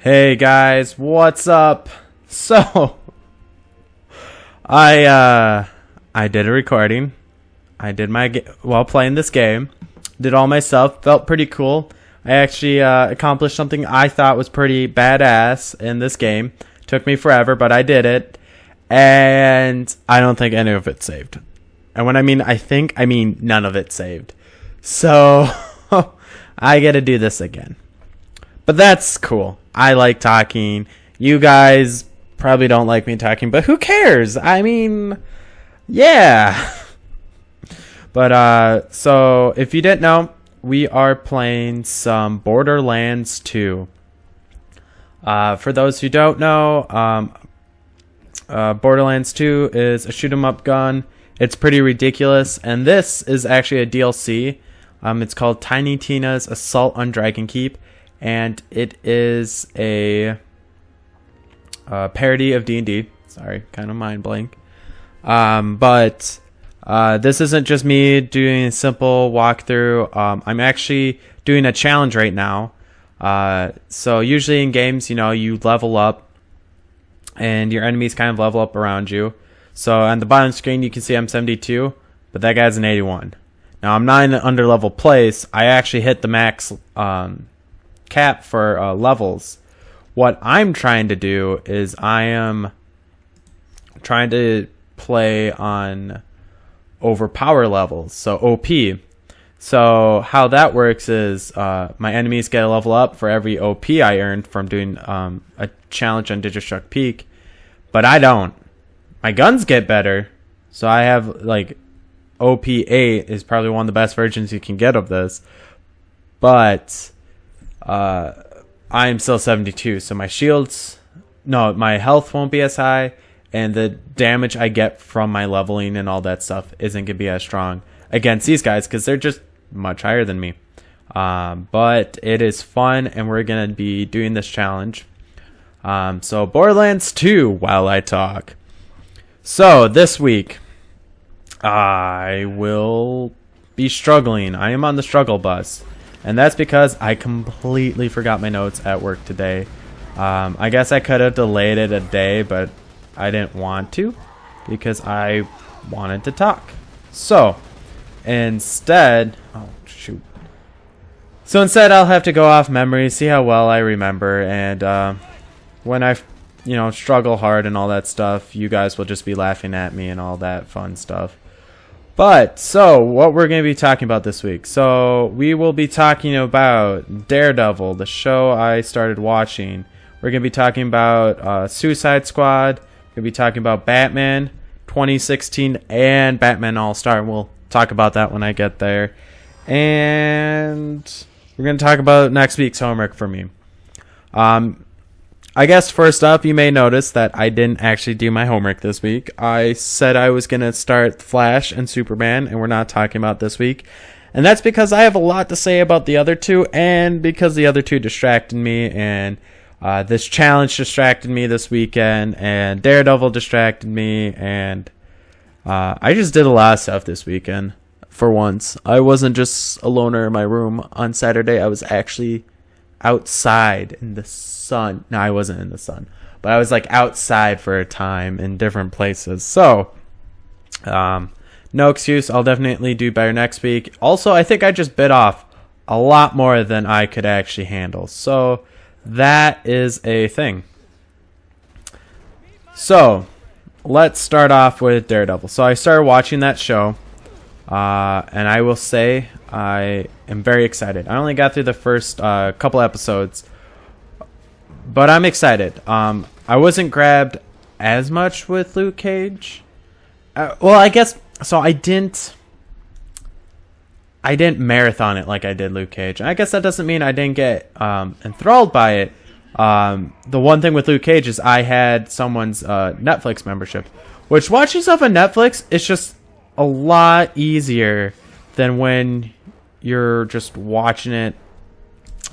Hey guys, what's up? So, I did a recording. I did while playing this game. Did all my stuff. Felt pretty cool. I actually accomplished something I thought was pretty badass in this game. Took me forever, but I did it. And I don't think any of it saved. And when I mean I mean none of it saved. So, I get to do this again. But that's cool. I like talking. You guys probably don't like me talking, but who cares? I mean, yeah. But so if you didn't know, we are playing some Borderlands 2. For those who don't know, Borderlands 2 is a shoot 'em up gun. It's pretty ridiculous, and this is actually a DLC. It's called Tiny Tina's Assault on Dragon Keep. And it is a parody of D&D. Sorry, kind of mind blank. But this isn't just me doing a simple walkthrough. I'm actually doing a challenge right now. So usually in games, you know, you level up and your enemies kind of level up around you. So on the bottom screen, you can see I'm 72, but that guy's an 81. Now I'm not in an underlevel place. I actually hit the max cap for levels. What I'm trying to do is I am trying to play on overpower levels, so OP. So how that works is my enemies get a level up for every OP I earned from doing a challenge on Digistruck Peak, but I don't. My guns get better, so I have like OP 8 is probably one of the best versions you can get of this, but I am still 72, so my health won't be as high, and the damage I get from my leveling and all that stuff isn't gonna be as strong against these guys because they're just much higher than me. But it is fun, and we're gonna be doing this challenge. So Borderlands 2 while I talk. So this week I will be struggling. I am on the struggle bus. And that's because I completely forgot my notes at work today. I guess I could have delayed it a day, but I didn't want to because I wanted to talk. So instead, I'll have to go off memory, see how well I remember, and when I, struggle hard and all that stuff, you guys will just be laughing at me and all that fun stuff. But, so, what we're going to be talking about this week. So, we will be talking about Daredevil, the show I started watching. We're going to be talking about Suicide Squad. We're going to be talking about Batman 2016 and Batman All-Star. We'll talk about that when I get there. And we're going to talk about next week's homework for me. I guess first up, you may notice that I didn't actually do my homework this week. I said I was going to start Flash and Superman, and we're not talking about this week. And that's because I have a lot to say about the other two, and because the other two distracted me, and this challenge distracted me this weekend, and Daredevil distracted me, and I just did a lot of stuff this weekend, for once. I wasn't just a loner in my room on Saturday. I was actually outside in the sun. No, I wasn't in the sun, but I was like outside for a time in different places. So no excuse. I'll definitely do better next week. Also, I think I just bit off a lot more than I could actually handle, so that is a thing. So let's start off with Daredevil. So I started watching that show, and I will say I am very excited. I only got through the first couple episodes, but I'm excited. I wasn't grabbed as much with Luke Cage. Well, I guess so. I didn't marathon it like I did Luke Cage. I guess that doesn't mean I didn't get enthralled by it. The one thing with Luke Cage is I had someone's Netflix membership, which watching stuff on Netflix is just a lot easier than when you're just watching it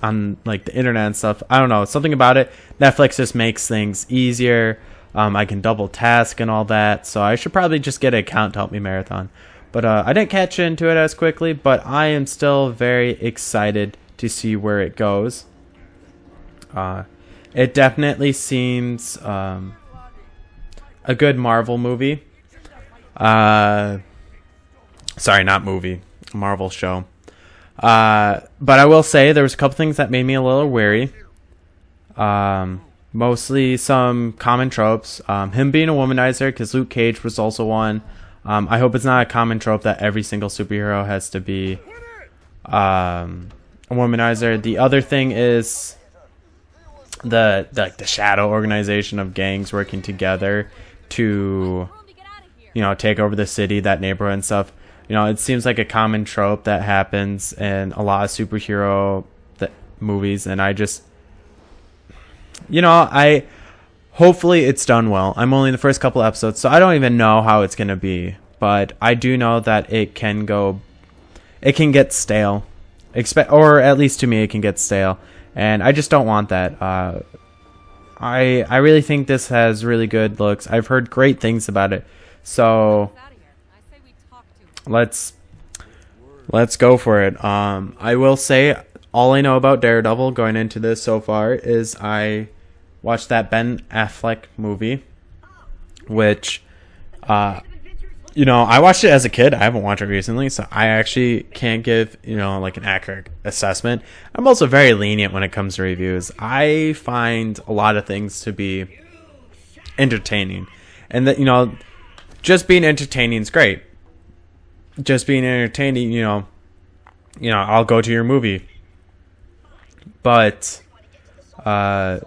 on like the internet and stuff. I don't know, something about it. Netflix just makes things easier. I can double task and all that, so I should probably just get an account to help me marathon. But I didn't catch into it as quickly, but I am still very excited to see where it goes. it definitely seems a good Marvel movie. Sorry, not movie, Marvel show. But I will say there was a couple things that made me a little wary. Mostly some common tropes. Him being a womanizer, because Luke Cage was also one. I hope it's not a common trope that every single superhero has to be a womanizer. The other thing is the shadow organization of gangs working together to, take over the city, that neighborhood and stuff. It seems like a common trope that happens in a lot of superhero movies, and I just, hopefully it's done well. I'm only in the first couple episodes, so I don't even know how it's going to be, but I do know that it can get stale, or at least to me it can get stale, and I just don't want that. I really think this has really good looks. I've heard great things about it, so let's go for it. I will say all I know about Daredevil going into this so far is I watched that Ben Affleck movie, which I watched it as a kid. I haven't watched it recently, so I actually can't give like an accurate assessment. I'm also very lenient when it comes to reviews. I find a lot of things to be entertaining, and that just being entertaining is great. Just being entertaining, I'll go to your movie. But, I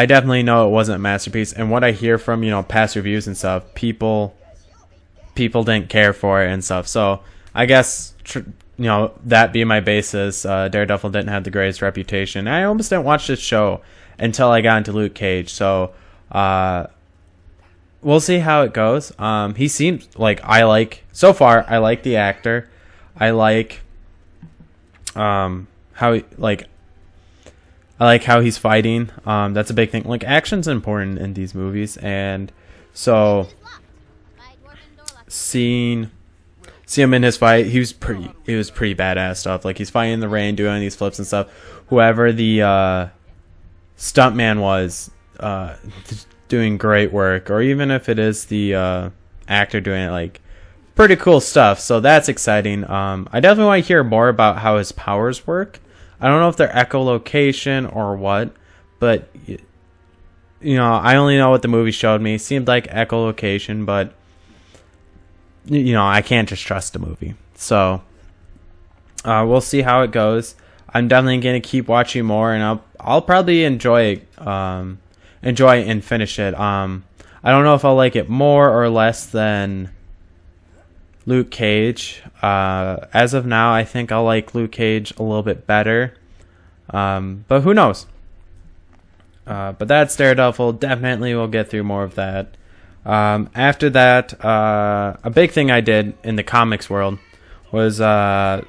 definitely know it wasn't a masterpiece. And what I hear from, past reviews and stuff, people didn't care for it and stuff. So, I guess, that being my basis, Daredevil didn't have the greatest reputation. I almost didn't watch this show until I got into Luke Cage. So, we'll see how it goes. He seems like I like the actor. I like how he's fighting. That's a big thing. Like, action's important in these movies, and so seeing him in his fight, he was pretty badass stuff. Like, he's fighting in the rain, doing these flips and stuff. Whoever the stuntman was, doing great work, or even if it is the actor doing it, like, pretty cool stuff. So that's exciting. I definitely want to hear more about how his powers work. I don't know if they're echolocation or what, but I only know what the movie showed me. It seemed like echolocation, but I can't just trust the movie. So we'll see how it goes. I'm definitely gonna keep watching more, and I'll probably enjoy and finish it. I don't know if I'll like it more or less than Luke Cage. As of now, I think I'll like Luke Cage a little bit better. But who knows? But that's Daredevil. Definitely we'll get through more of that. After that, a big thing I did in the comics world was I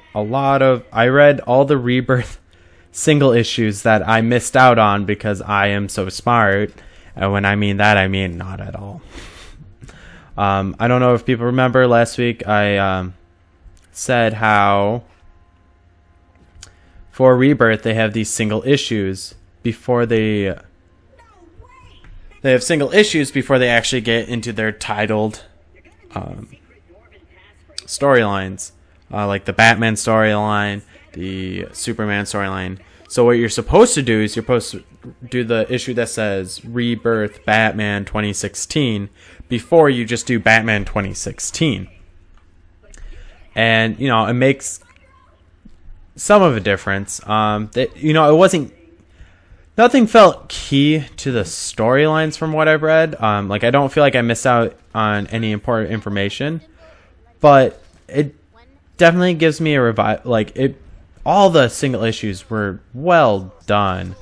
read all the Rebirth single issues that I missed out on because I am so smart. And when I mean that, I mean not at all. I don't know if people remember last week I said how for Rebirth they have these single issues before they have single issues before they actually get into their titled storylines, like the Batman storyline, the Superman storyline. So what you're supposed to do is you're supposed to do the issue that says Rebirth Batman 2016 before you just do Batman 2016. And, it makes some of a difference. It wasn't, nothing felt key to the storylines from what I've read. I don't feel like I missed out on any important information, but it definitely gives me a revive. All the single issues were well done.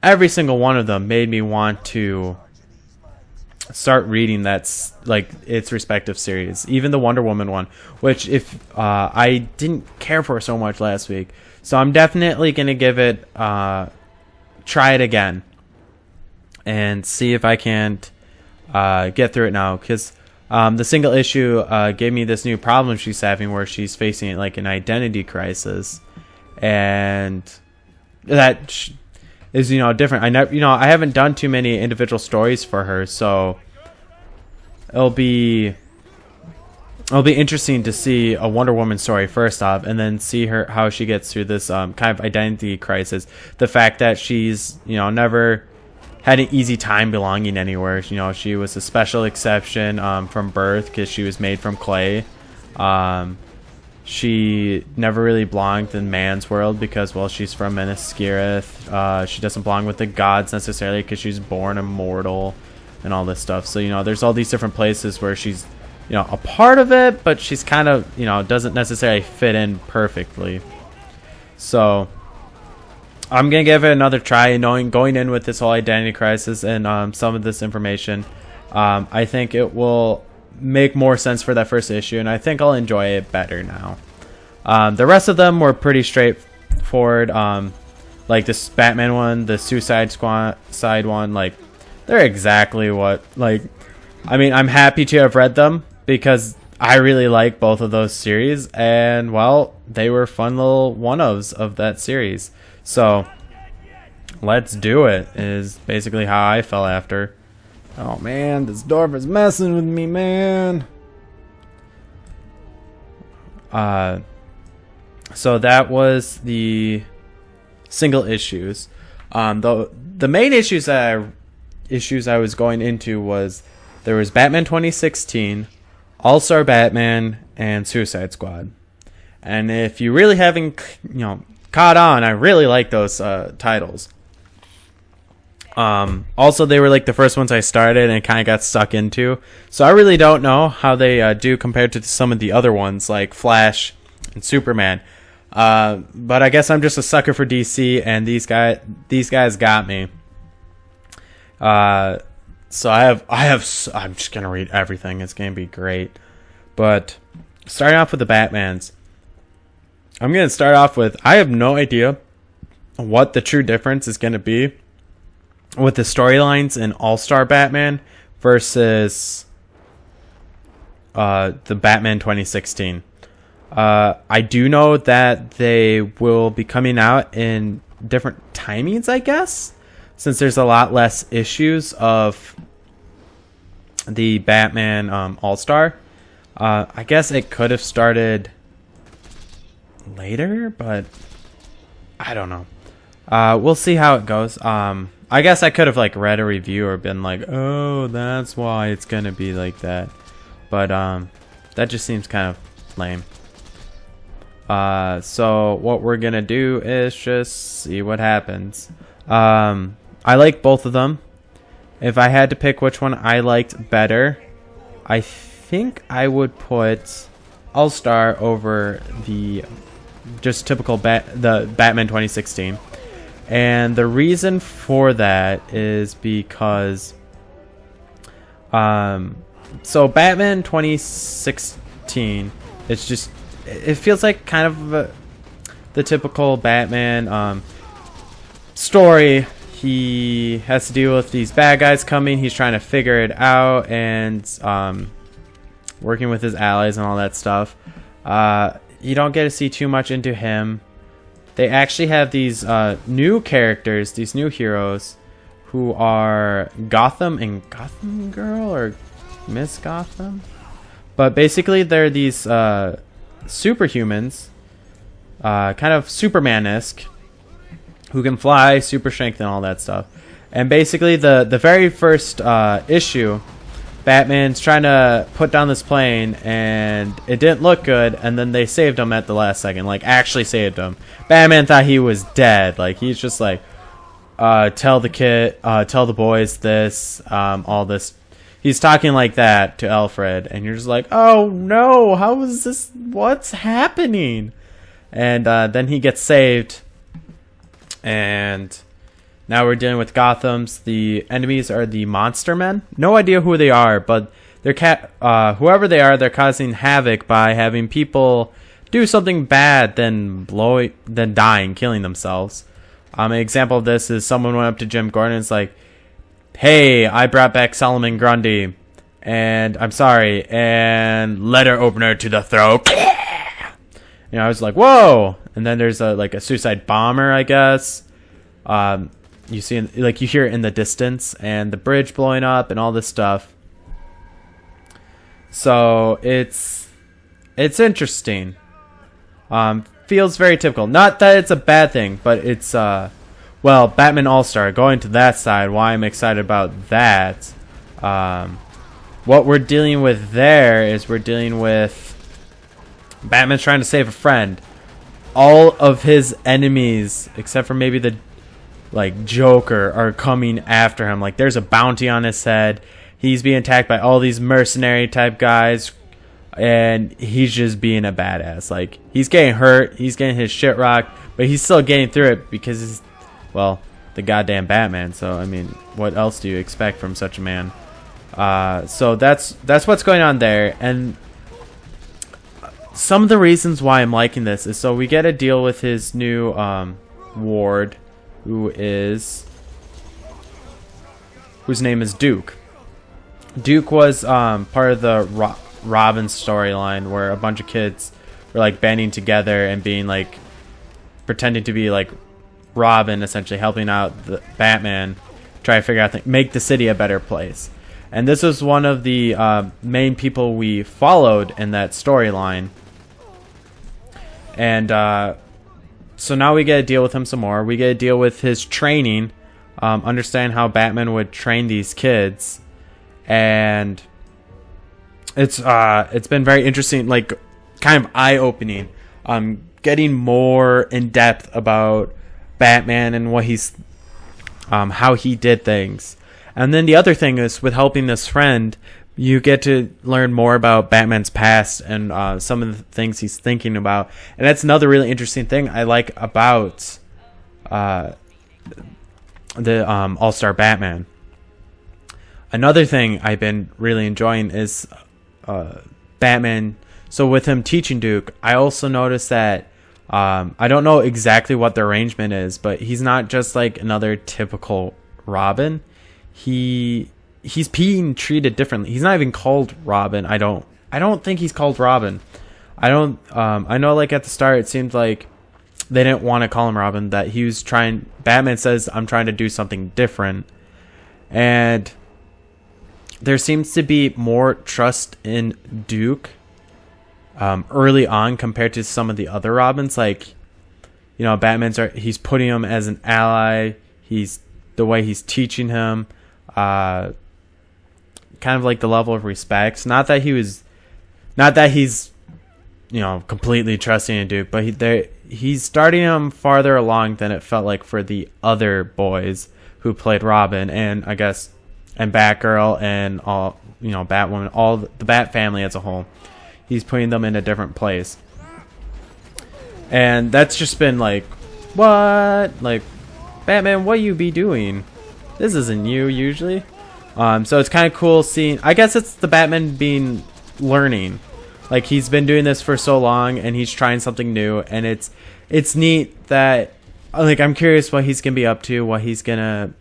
Every single one of them made me want to start reading its respective series. Even the Wonder Woman one, which I didn't care for so much last week. So I'm definitely going to give it, try it again and see if I can't get through it now. Because the single issue gave me this new problem she's having where she's facing an identity crisis. and that is, you know, different. I never, you know, I haven't done too many individual stories for her, so it'll be interesting to see a Wonder Woman story first off, and then see her how she gets through this kind of identity crisis. The fact that she's, you know, never had an easy time belonging anywhere. You know, she was a special exception from birth because she was made from clay. She never really belonged in man's world because, well, she's from Minas Tirith. She doesn't belong with the gods necessarily because she's born immortal and all this stuff. So, you know, there's all these different places where she's, you know, a part of it, but she's kind of, you know, doesn't necessarily fit in perfectly. So I'm going to give it another try, going in with this whole identity crisis and some of this information. I think it will make more sense for that first issue, and I think I'll enjoy it better now. The rest of them were pretty straightforward. Like this Batman one, the Suicide Squad side one, like they're exactly what, like, I mean, I'm happy to have read them because I really like both of those series, and well, they were fun little one-ofs of that series. So let's do it is basically how I felt after. Oh man, this dwarf is messing with me, man. So that was the single issues. The main issues I was going into was there was Batman 2016, All-Star Batman, and Suicide Squad. And if you really haven't, you know, caught on, I really like those titles. Also, they were like the first ones I started and kind of got stuck into. So I really don't know how they do compared to some of the other ones like Flash and Superman. But I guess I'm just a sucker for DC, and these guys got me. So I'm just gonna read everything. It's gonna be great. But starting off with the Batmans, I'm gonna start off with, I have no idea what the true difference is gonna be with the storylines in All-Star Batman versus the Batman 2016. I do know that they will be coming out in different timings, I guess, since there's a lot less issues of the Batman All-Star. I guess it could have started later, but I don't know. We'll see how it goes. I guess I could have like read a review or been like, oh, that's why it's gonna be like that. But that just seems kind of lame. So what we're gonna do is just see what happens. I like both of them. If I had to pick which one I liked better, I think I would put All-Star over the just typical the Batman 2016. And the reason for that is because so Batman 2016, it feels like kind of the typical Batman story. He has to deal with these bad guys coming. He's trying to figure it out and working with his allies and all that stuff. You don't get to see too much into him. They actually have these new characters, these new heroes, who are Gotham and Gotham Girl or Miss Gotham. But basically they're these superhumans, kind of Superman-esque, who can fly, super strength, and all that stuff. And basically the very first issue, Batman's trying to put down this plane and it didn't look good, and then they saved him at the last second, like actually saved him. Batman thought he was dead. Like he's just like, tell the boys this, all this. He's talking like that to Alfred, and you're just like, oh no, how is this? What's happening? And then he gets saved, and now we're dealing with Gotham's. The enemies are the Monster Men. No idea who they are, but they're whoever they are, they're causing havoc by having people do something bad, then dying, killing themselves. An example of this is someone went up to Jim Gordon and is like, hey, I brought back Solomon Grundy, and I'm sorry, and letter opener to the throat. I was like, whoa! And then there's a suicide bomber, I guess. You see, you hear it in the distance, and the bridge blowing up, and all this stuff. So it's interesting. Feels very typical. Not that it's a bad thing, but it's Batman All-Star. Going to that side, why I'm excited about that. What we're dealing with there is we're dealing with Batman's trying to save a friend. All of his enemies, except for maybe the Joker, are coming after him. Like, there's a bounty on his head. He's being attacked by all these mercenary type guys, and he's just being a badass. Like, he's getting hurt, he's getting his shit rocked, but he's still getting through it because he's, the goddamn Batman. So I mean, what else do you expect from such a man? So that's what's going on there. And some of the reasons why I'm liking this is so we get to deal with his new ward, whose name is Duke. Duke was part of the Robin storyline where a bunch of kids were banding together and being pretending to be Robin, essentially helping out the Batman, try to figure out make the city a better place. And this was one of the main people we followed in that storyline. And so now we get to deal with him some more. We get to deal with his training, understand how Batman would train these kids, and it's been very interesting, kind of eye-opening. Getting more in depth about Batman and what he's, how he did things. And then the other thing is with helping this friend, you get to learn more about Batman's past and some of the things he's thinking about. And that's another really interesting thing I like about the All-Star Batman. Another thing I've been really enjoying is Batman. So with him teaching Duke, I also noticed that I don't know exactly what the arrangement is, but he's not just another typical Robin. He's being treated differently. He's not even called Robin. I don't think he's called Robin. I know at the start it seemed like they didn't want to call him Robin, that he was trying. Batman says, I'm trying to do something different. And there seems to be more trust in Duke early on compared to some of the other Robins. He's putting him as an ally. The way he's teaching him, kind of the level of respect. Not that he's completely trusting in Duke, but he's starting him farther along than it felt like for the other boys who played Robin, and I guess, and Batgirl, and all, Batwoman, all the Bat family as a whole. He's putting them in a different place, and that's just been what? Batman, what you be doing? This isn't you usually. So it's kind of cool seeing. I guess it's the Batman being learning. He's been doing this for so long, and he's trying something new, and it's neat that I'm curious what he's gonna be up to, what he's gonna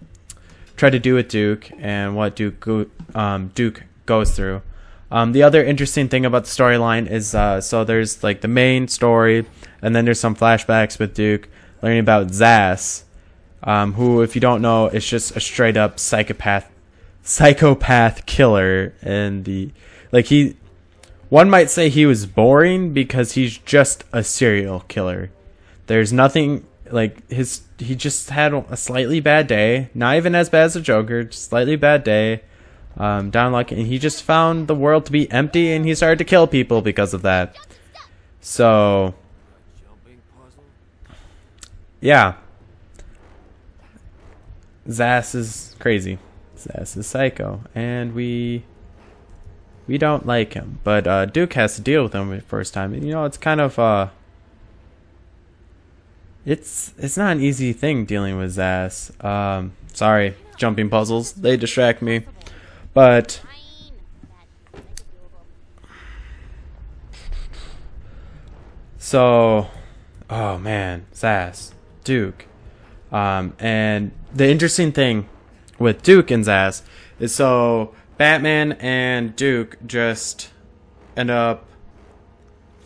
try to do with Duke, and what Duke goes through. The other interesting thing about the storyline is so there's the main story, and then there's some flashbacks with Duke learning about Zsasz. Who, if you don't know, is just a straight up psychopath killer. And one might say he was boring because he's just a serial killer. There's nothing he just had a slightly bad day, not even as bad as the Joker, just slightly bad day, down luck, and he just found the world to be empty, and he started to kill people because of that. So yeah. Zsasz is crazy. Zsasz is psycho, and we don't like him. But Duke has to deal with him for the first time. And, it's kind of it's not an easy thing dealing with Zsasz. Sorry, jumping puzzles, they distract me. But so, oh man, Zsasz, Duke. And the interesting thing with Duke and Zsasz is so Batman and Duke just end up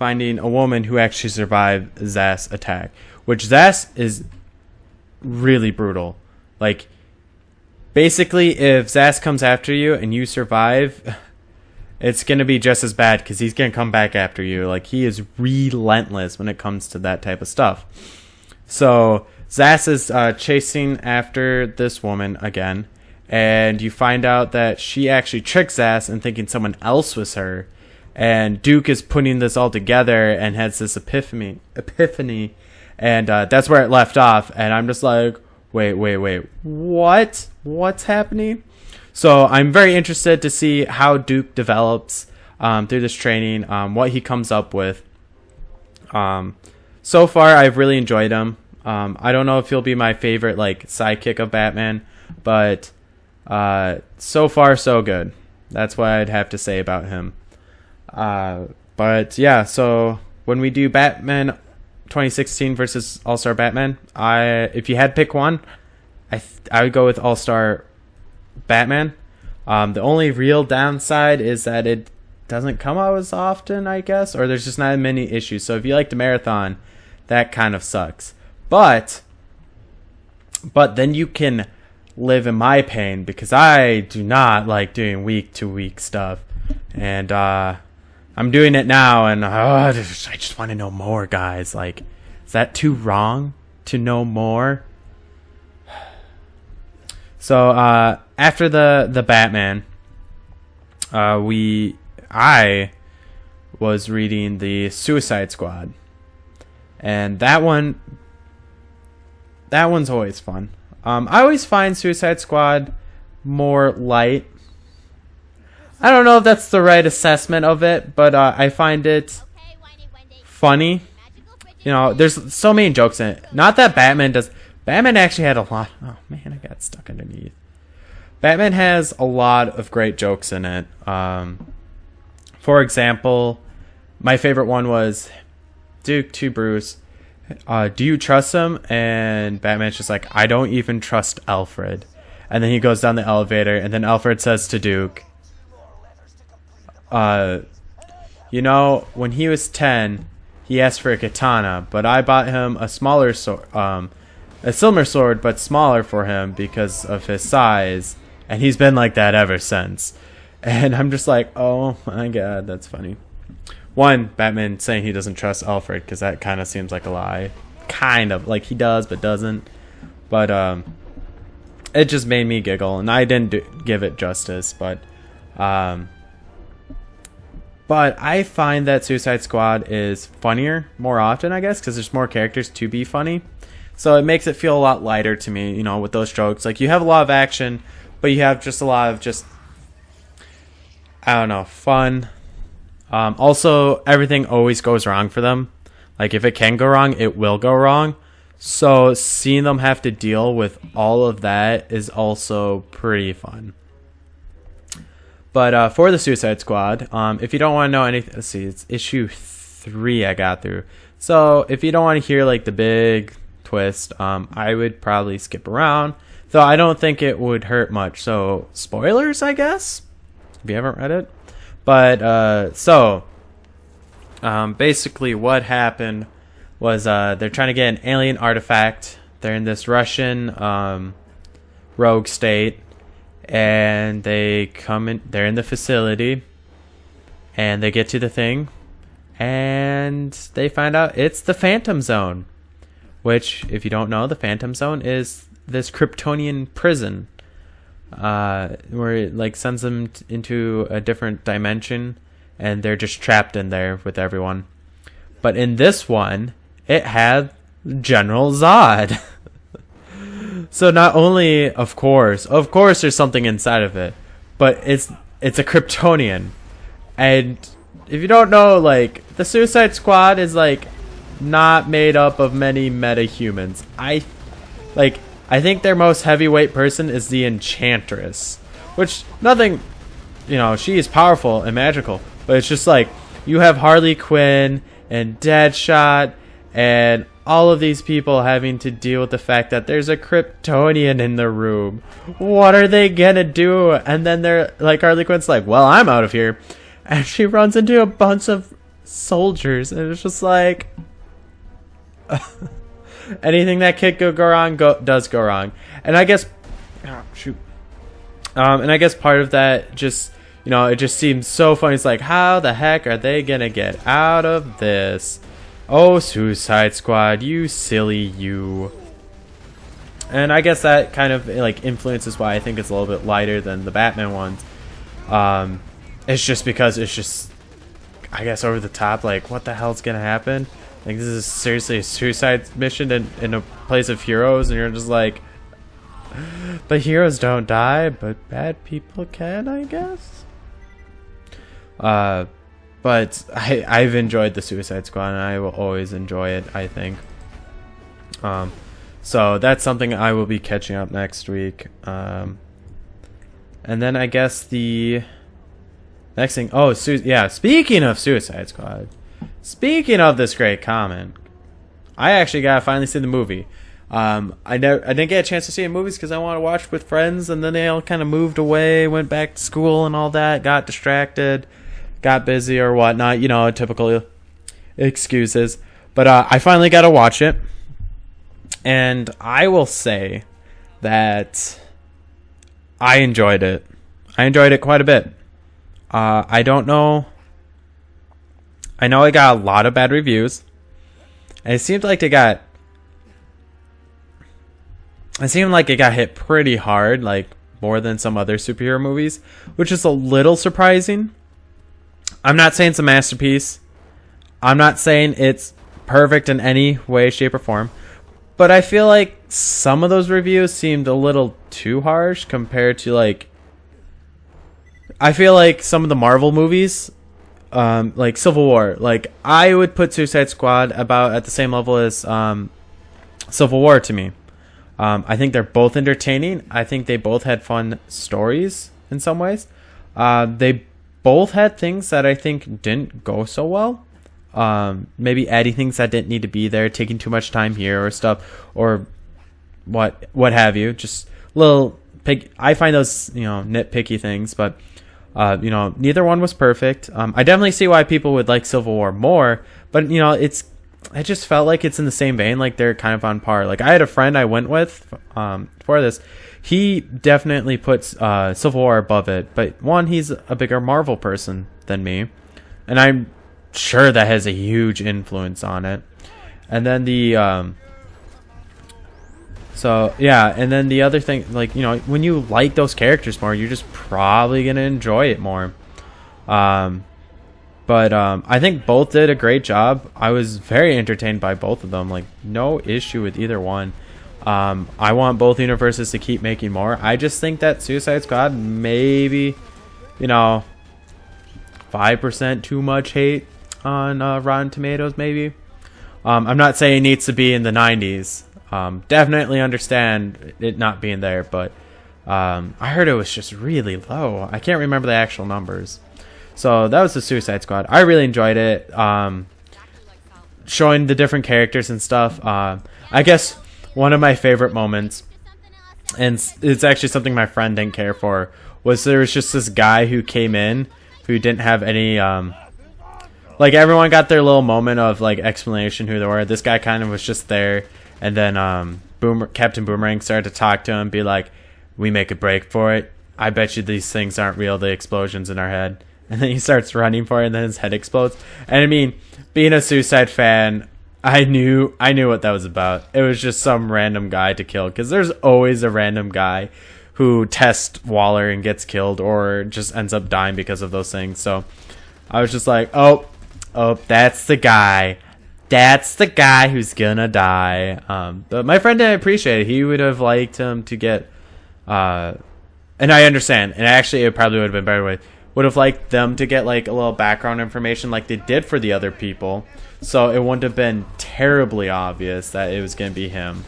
finding a woman who actually survived Zast's attack, which Zast is really brutal. Like, basically, if Zast comes after you and you survive, it's going to be just as bad because he's going to come back after you. Like, he is relentless when it comes to that type of stuff. So, Zast is chasing after this woman again, and you find out that she actually tricked Zast in thinking someone else was her. And Duke is putting this all together and has this epiphany, and that's where it left off. And I'm just like, wait, what's happening? So I'm very interested to see how Duke develops through this training, what he comes up with. So far, I've really enjoyed him. I don't know if he'll be my favorite like sidekick of Batman, but so far so good. That's what I'd have to say about him. But yeah, so when we do Batman 2016 versus All-Star Batman, if you had to pick one, I would go with All-Star Batman. The only real downside is that it doesn't come out as often, I guess, or there's just not many issues. So if you like the marathon, that kind of sucks. But then you can live in my pain because I do not like doing week-to-week stuff. And I'm doing it now, and I just want to know more, guys. Like, is that too wrong to know more? So after the Batman, I was reading the Suicide Squad, and that one's always fun. I always find Suicide Squad more light. I don't know if that's the right assessment of it, but I find it funny. You know, there's so many jokes in it. Not that Batman does. Batman actually had a lot. Oh man, I got stuck underneath. Batman has a lot of great jokes in it. For example, my favorite one was Duke to Bruce. Do you trust him? And Batman's just like, I don't even trust Alfred. And then he goes down the elevator, and then Alfred says to Duke, you know, when he was 10, he asked for a katana, but I bought him a smaller sword, a similar sword, but smaller for him because of his size, and he's been like that ever since. And I'm just like, oh my god, that's funny. One, Batman saying he doesn't trust Alfred, because that kind of seems like a lie. Kind of, like he does, but doesn't. But, it just made me giggle, and I didn't give it justice, but I find that Suicide Squad is funnier more often, I guess, because there's more characters to be funny. So it makes it feel a lot lighter to me, you know, with those jokes. Like, you have a lot of action, but you have just a lot of just, I don't know, fun. Also, everything always goes wrong for them. Like, if it can go wrong, it will go wrong. So seeing them have to deal with all of that is also pretty fun. But for the Suicide Squad, if you don't want to know anything, let's see, it's issue 3 I got through. So if you don't want to hear like the big twist, I would probably skip around. Though I don't think it would hurt much. So spoilers, I guess, if you haven't read it. But basically what happened was they're trying to get an alien artifact. They're in this Russian rogue state. And they come in, they're in the facility, and they get to the thing, and they find out it's the Phantom Zone, which, if you don't know, the Phantom Zone is this Kryptonian prison, where it like sends them into a different dimension, and they're just trapped in there with everyone. But in this one, it had General Zod. So not only, of course, there's something inside of it, but it's a Kryptonian. And if you don't know, like, the Suicide Squad is like not made up of many meta-humans. I think their most heavyweight person is the Enchantress, which nothing, you know, she is powerful and magical, but it's just like you have Harley Quinn and Deadshot and all of these people having to deal with the fact that there's a Kryptonian in the room. What are they gonna do? And then they're like, Harley Quinn's like, well, I'm out of here. And she runs into a bunch of soldiers, and it's just like anything that could go wrong does go wrong. And I guess, oh, shoot. And I guess part of that just, you know, it just seems so funny. It's like, how the heck are they gonna get out of this? Oh, Suicide Squad, you silly you. And I guess that kind of like influences why I think it's a little bit lighter than the Batman ones. It's just because it's just, I guess, over the top. Like, what the hell's gonna happen? Like, this is seriously a suicide mission in a place of heroes, and you're just like, but heroes don't die, but bad people can, I guess. But I've enjoyed the Suicide Squad, and I will always enjoy it, I think. So that's something I will be catching up next week. And then I guess the next thing, oh, yeah, speaking of Suicide Squad, speaking of this great comic, I actually got to finally see the movie. I didn't get a chance to see it in movies because I wanted to watch with friends, and then they all kind of moved away, went back to school and all that, got distracted, got busy or whatnot, you know, typical excuses. But I finally got to watch it, and I will say that I enjoyed it. I enjoyed it quite a bit. I don't know. I know it got a lot of bad reviews, and it seemed like it got hit pretty hard, like more than some other superhero movies, which is a little surprising. I'm not saying it's a masterpiece. I'm not saying it's perfect in any way, shape, or form. But I feel like some of those reviews seemed a little too harsh compared to, like, I feel like some of the Marvel movies, like Civil War, like I would put Suicide Squad about at the same level as Civil War to me. I think they're both entertaining. I think they both had fun stories in some ways. They both had things that I think didn't go so well. Maybe adding things that didn't need to be there, taking too much time here or stuff, or what have you. Just little I find those, you know, nitpicky things, but you know, neither one was perfect. I definitely see why people would like Civil War more, but you know, I just felt like it's in the same vein, like they're kind of on par. Like I had a friend I went with for this. He definitely puts Civil War above it, but one, he's a bigger Marvel person than me, and I'm sure that has a huge influence on it. And then the so yeah, and then the other thing, like, you know, when you like those characters more, you're just probably gonna enjoy it more. But I think both did a great job. I was very entertained by both of them. Like, no issue with either one. I want both universes to keep making more. I just think that Suicide Squad maybe, you know, 5% too much hate on Rotten Tomatoes maybe. I'm not saying it needs to be in the 90s. Definitely understand it not being there, but I heard it was just really low. I can't remember the actual numbers. So that was the Suicide Squad. I really enjoyed it. Showing the different characters and stuff. I guess one of my favorite moments, and it's actually something my friend didn't care for, was there was just this guy who came in who didn't have any like, everyone got their little moment of like explanation who they were. This guy kind of was just there, and then Captain Boomerang started to talk to him, be like, we make a break for it. I bet you these things aren't real, the explosions in our head. And then he starts running for it, and then his head explodes. And I mean, being a Suicide fan, I knew what that was about. It was just some random guy to kill, because there's always a random guy who tests Waller and gets killed, or just ends up dying because of those things. So I was just like, oh, that's the guy. That's the guy who's gonna die. But my friend didn't appreciate it. He would have liked him to get, and I understand. And actually, it probably would have been better. Would have liked them to get like a little background information, like they did for the other people, so it wouldn't have been terribly obvious that it was gonna be him.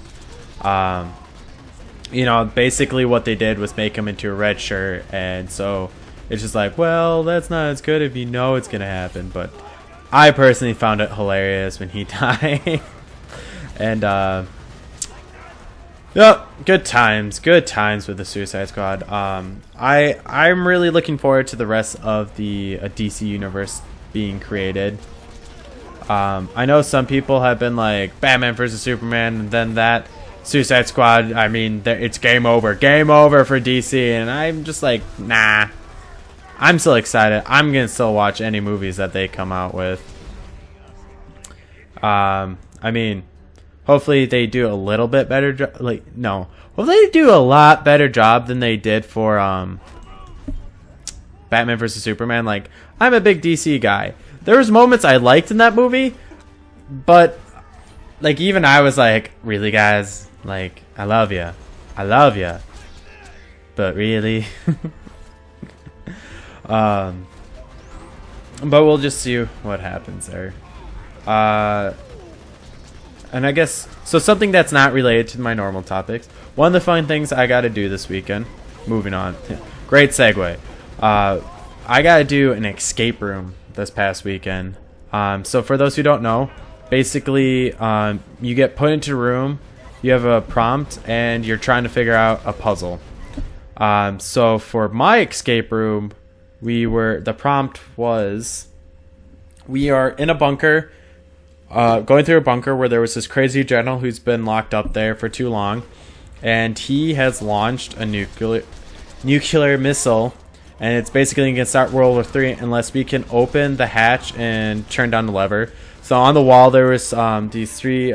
You know, basically what they did was make him into a red shirt, and so it's just like, well, that's not as good if you know it's gonna happen. But I personally found it hilarious when he died. And yep, good times with the Suicide Squad. I'm really looking forward to the rest of the DC universe being created. I know some people have been like Batman versus Superman, and then that Suicide Squad. I mean, it's game over for DC, and I'm just like, nah. I'm still excited. I'm gonna still watch any movies that they come out with. I mean, hopefully they do a little bit better job. Hopefully they do a lot better job than they did for Batman vs Superman. Like, I'm a big DC guy. There was moments I liked in that movie, but like even I was like, really, guys? Like, I love you, but really. But we'll just see what happens there. And I guess, so something that's not related to my normal topics. One of the fun things I got to do this weekend, moving on. Great segue. I got to do an escape room this past weekend. So for those who don't know, basically, you get put into a room, you have a prompt, and you're trying to figure out a puzzle. So for my escape room, the prompt was, we are in a bunker, going through a bunker where there was this crazy general who's been locked up there for too long, and he has launched a nuclear missile, and it's basically going to start World War III unless we can open the hatch and turn down the lever. So on the wall there was these 3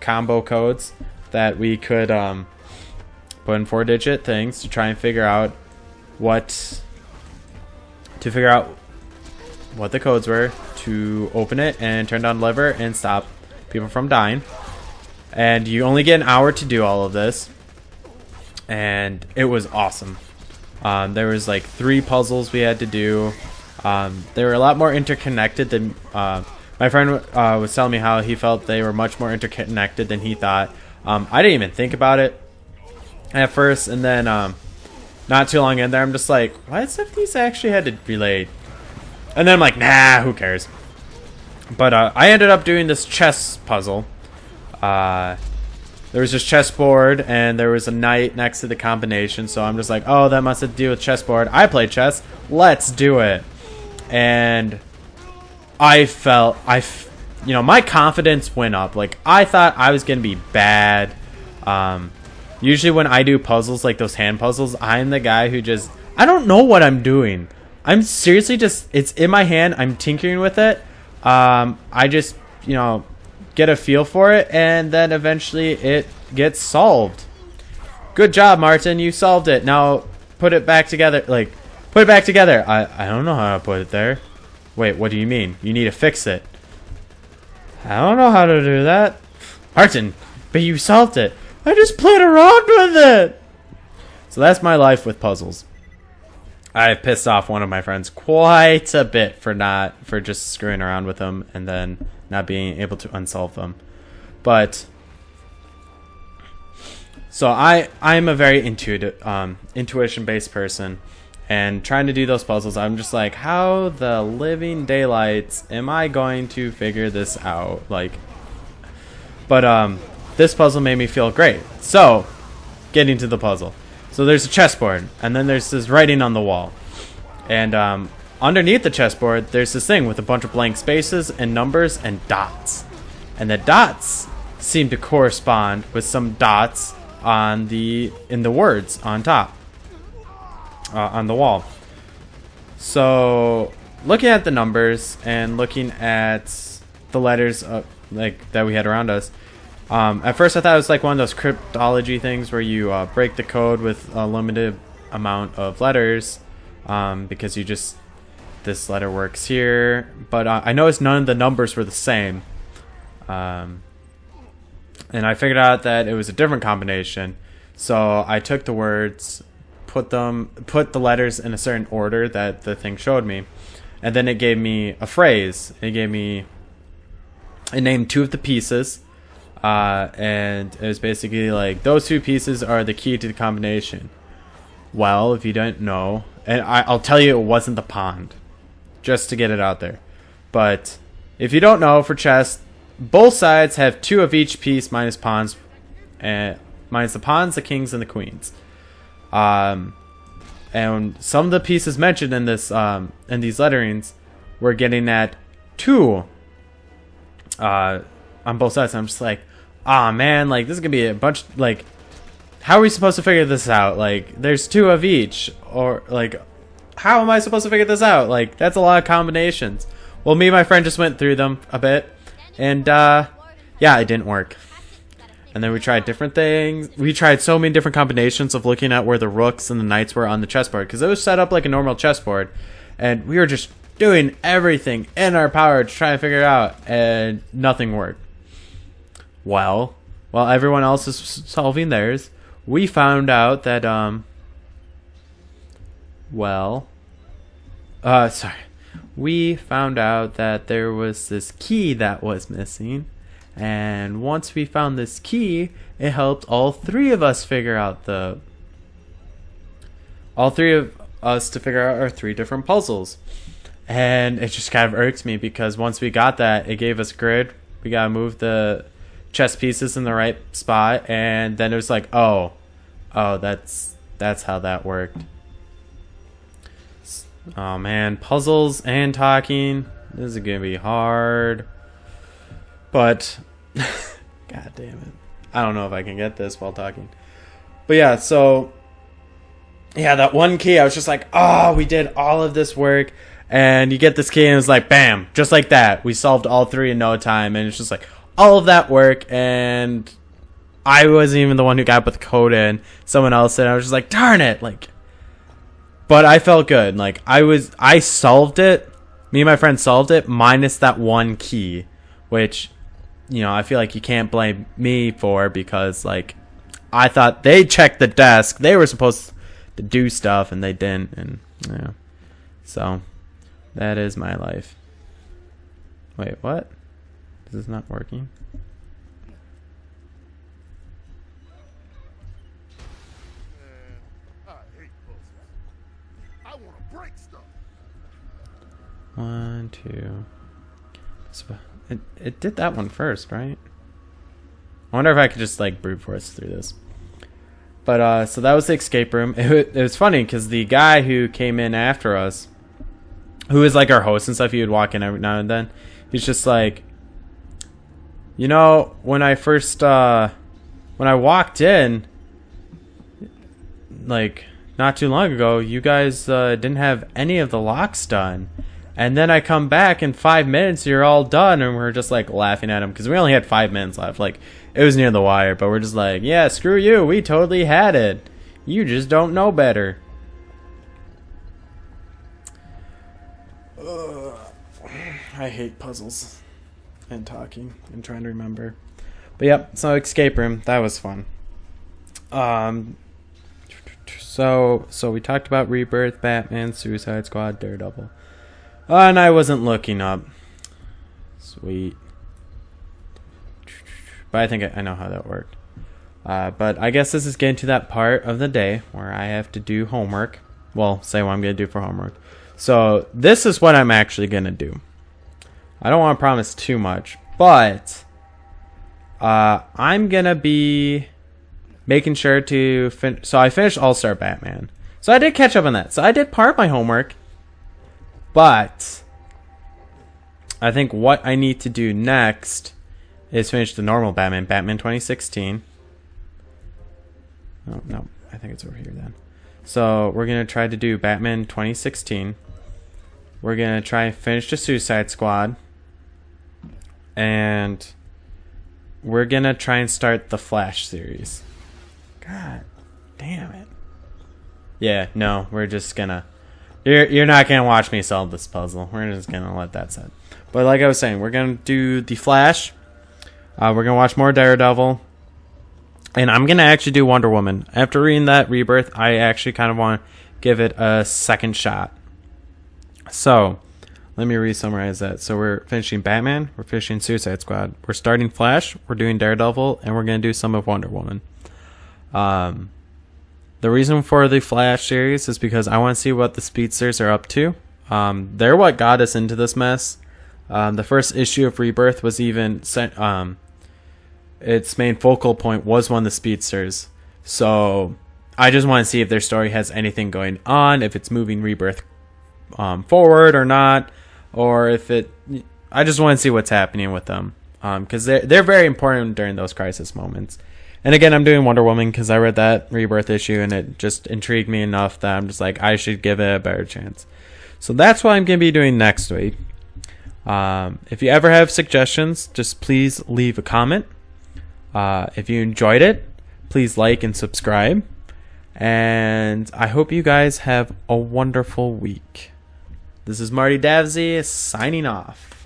combo codes that we could put in 4-digit things to try and figure out what the codes were to open it and turn down the lever and stop people from dying. And you only get an hour to do all of this, and it was awesome. There was like 3 puzzles we had to do. They were a lot more interconnected than my friend was telling me how he felt they were much more interconnected than he thought. I didn't even think about it at first, and then not too long in there, I'm just like, what if these actually had to relate? And then I'm like, nah, who cares? But I ended up doing this chess puzzle. There was this chessboard, and there was a knight next to the combination, so I'm just like, oh, that must have to do with chessboard. I play chess. Let's do it. And my confidence went up. Like, I thought I was going to be bad. Usually when I do puzzles, like those hand puzzles, I'm the guy who just, I don't know what I'm doing. I'm seriously just, it's in my hand. I'm tinkering with it. I just, get a feel for it, and then eventually it gets solved. Good job, Martin. You solved it. Now put it back together. Like, put it back together. I don't know how to put it there. Wait, what do you mean? You need to fix it. I don't know how to do that. Martin, but you solved it. I just played around with it. So that's my life with puzzles. I pissed off one of my friends quite a bit for just screwing around with them and then not being able to unsolve them. But so I'm a very intuition-based person, and trying to do those puzzles, I'm just like, how the living daylights am I going to figure this out? But this puzzle made me feel great. So, getting to the puzzle. So there's a chessboard, and then there's this writing on the wall. And underneath the chessboard, there's this thing with a bunch of blank spaces and numbers and dots. And the dots seem to correspond with some dots in the words on top, on the wall. So, looking at the numbers and looking at the letters that we had around us, at first I thought it was like one of those cryptology things where you break the code with a limited amount of letters, because this letter works here. But I noticed none of the numbers were the same, and I figured out that it was a different combination. So I took the words, put the letters in a certain order that the thing showed me, and then it gave me a phrase. It named 2 of the pieces. And it was basically like, those 2 pieces are the key to the combination. Well, if you don't know, and I'll tell you, it wasn't the pawn, just to get it out there. But if you don't know, for chess, both sides have 2 of each piece minus pawns, minus the pawns, the kings, and the queens. And some of the pieces mentioned in this, in these letterings, were getting at 2 on both sides. And I'm just like, ah, man, like this is gonna be a bunch. Like, how are we supposed to figure this out? Like, there's 2 of each, or like, how am I supposed to figure this out? Like, that's a lot of combinations. Well, me and my friend just went through them a bit, and yeah, it didn't work. And then we tried different things. We tried so many different combinations of looking at where the rooks and the knights were on the chessboard, because it was set up like a normal chessboard, and we were just doing everything in our power to try and figure it out, and nothing worked. Well, while everyone else is solving theirs, we found out that we found out that there was this key that was missing. And once we found this key, it helped all 3 of us figure out to figure out our 3 different puzzles. And it just kind of irks me, because once we got that, it gave us grid. We gotta move the chess pieces in the right spot, and then it was like, oh, that's how that worked. Oh man, puzzles and talking. This is gonna be hard. But god damn it, I don't know if I can get this while talking. But yeah, so yeah, that one key, I was just like, oh, we did all of this work, and you get this key and it's like, bam, just like that, we solved all 3 in no time. And it's just like all of that work, and I wasn't even the one who got put the code in, someone else did. I was just like, darn it. Like, but I felt good. Like, I solved it. Me and my friend solved it minus that one key, which, you know, I feel like you can't blame me for, because like I thought they checked the desk, they were supposed to do stuff and they didn't. And yeah, so that is my life. Wait, what? Is this not working? I hate puzzles. I want to break stuff. 1, 2. It did that one first, right? I wonder if I could just like brute force through this. But so that was the escape room. It was funny because the guy who came in after us, who is like our host and stuff, he would walk in every now and then. He's just like, you know, when I walked in, like not too long ago, you guys didn't have any of the locks done. And then I come back in 5 minutes, you're all done, and we're just like laughing at him because we only had 5 minutes left. Like, it was near the wire, but we're just like, yeah, screw you, we totally had it. You just don't know better. I hate puzzles and talking and trying to remember. But yep, so escape room, that was fun. So we talked about Rebirth, Batman, Suicide Squad, Daredevil. And I wasn't looking up. Sweet. But I think I know how that worked. But I guess this is getting to that part of the day where I have to do homework. Well, say what I'm going to do for homework. So this is what I'm actually going to do. I don't want to promise too much, but I'm going to be making sure to finish. So I finished All-Star Batman. So I did catch up on that. So I did part of my homework. But I think what I need to do next is finish the normal Batman, Batman 2016. Oh, no, I think it's over here then. So we're going to try to do Batman 2016. We're going to try and finish the Suicide Squad. And we're going to try and start the Flash series. God damn it. Yeah, no, we're just going to... You're not going to watch me solve this puzzle. We're just going to let that sit. But like I was saying, we're going to do the Flash. We're going to watch more Daredevil. And I'm going to actually do Wonder Woman. After reading that Rebirth, I actually kind of want to give it a second shot. So, let me re-summarize that. So we're finishing Batman. We're finishing Suicide Squad. We're starting Flash. We're doing Daredevil. And we're going to do some of Wonder Woman. The reason for the Flash series is because I want to see what the Speedsters are up to. They're what got us into this mess. The first issue of Rebirth was even its main focal point was one of the Speedsters. So I just want to see if their story has anything going on, if it's moving Rebirth forward or not, or if it... I just want to see what's happening with them. because they're very important during those crisis moments. And again, I'm doing Wonder Woman because I read that Rebirth issue and it just intrigued me enough that I'm just like, I should give it a better chance. So that's what I'm going to be doing next week. If you ever have suggestions, just please leave a comment. If you enjoyed it, please like and subscribe. And I hope you guys have a wonderful week. This is Marty Davsey signing off.